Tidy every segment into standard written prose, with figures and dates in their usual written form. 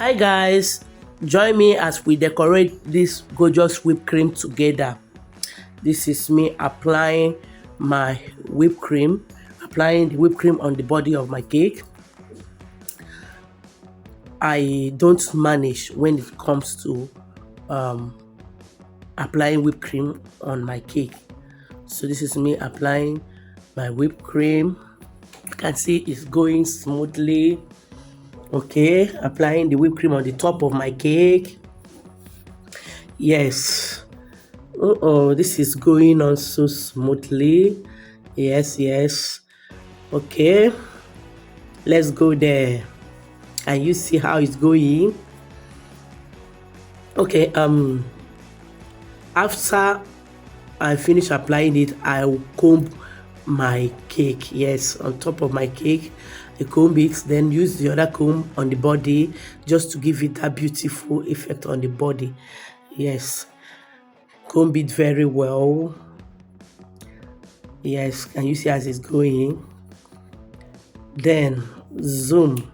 Hi guys, join me as we decorate this gorgeous whipped cream together. This is me applying my whipped cream, applying the whipped cream on the body of my cake. I don't manage when it comes to applying whipped cream on my cake. So this is me applying my whipped cream. You can see it's going smoothly. Okay, applying the whipped cream on the top of my cake. Yes. This is going on so smoothly. Yes. Okay, let's go there. And you see how it's going. Okay, after I finish applying it, I will comb my cake. Yes, on top of my cake, I comb it, then use the other comb on the body just to give it that beautiful effect on the body. Yes, comb it very well. Yes, can you see as it's going? Then zoom,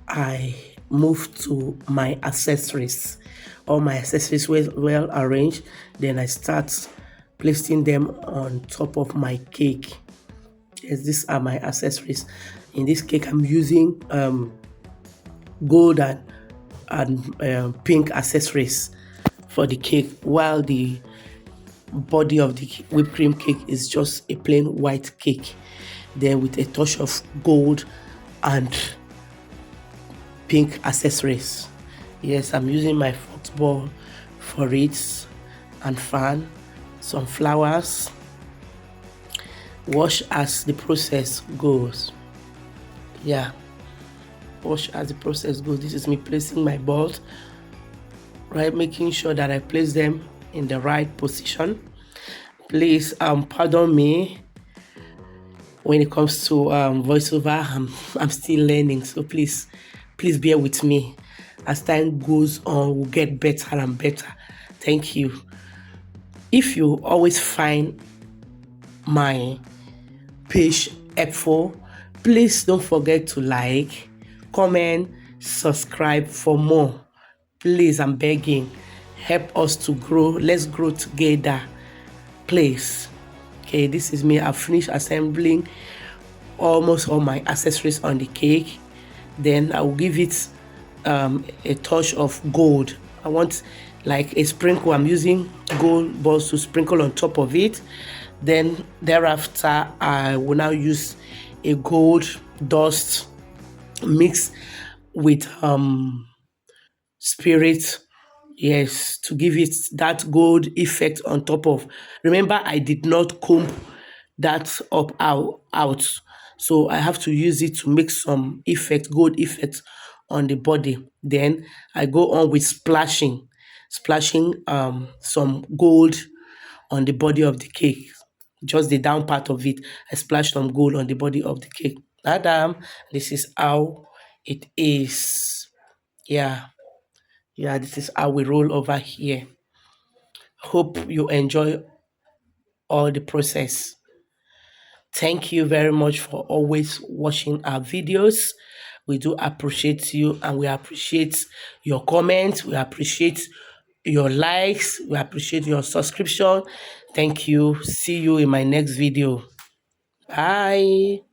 I move to my accessories. All my accessories well arranged. Then I start placing them on top of my cake. Yes, these are my accessories. In this cake, I'm using gold and pink accessories for the cake, while the body of the whipped cream cake is just a plain white cake, then with a touch of gold and pink accessories. Yes, I'm using my football for it, and fan, some flowers. Watch as the process goes. Yeah, watch as the process goes. This is me placing my balls, right, making sure that I place them in the right position. Please pardon me when it comes to voiceover. I'm still learning, so please bear with me. As time goes on, we'll get better and better. Thank you. If you always find my page helpful, please don't forget to like, comment, subscribe for more. Please, I'm begging, help us to grow. Let's grow together, please. Okay, this is me. I've finished assembling almost all my accessories on the cake. Then I will give it a touch of gold. I want like a sprinkle. I'm using gold balls to sprinkle on top of it. Then thereafter, I will now use a gold dust mixed with spirit. Yes, to give it that gold effect on top of. Remember, I did not comb that up out. So I have to use it to make some effect, gold effect on the body. Then I go on with splashing some gold on the body of the cake. Just the down part of it. I splash some gold on the body of the cake. Adam, this is how it is. Yeah. This is how we roll over here. Hope you enjoy all the process. Thank you very much for always watching our videos. We do appreciate you, and we appreciate your comments. We appreciate your likes. We appreciate your subscription. Thank you. See you in my next video. Bye.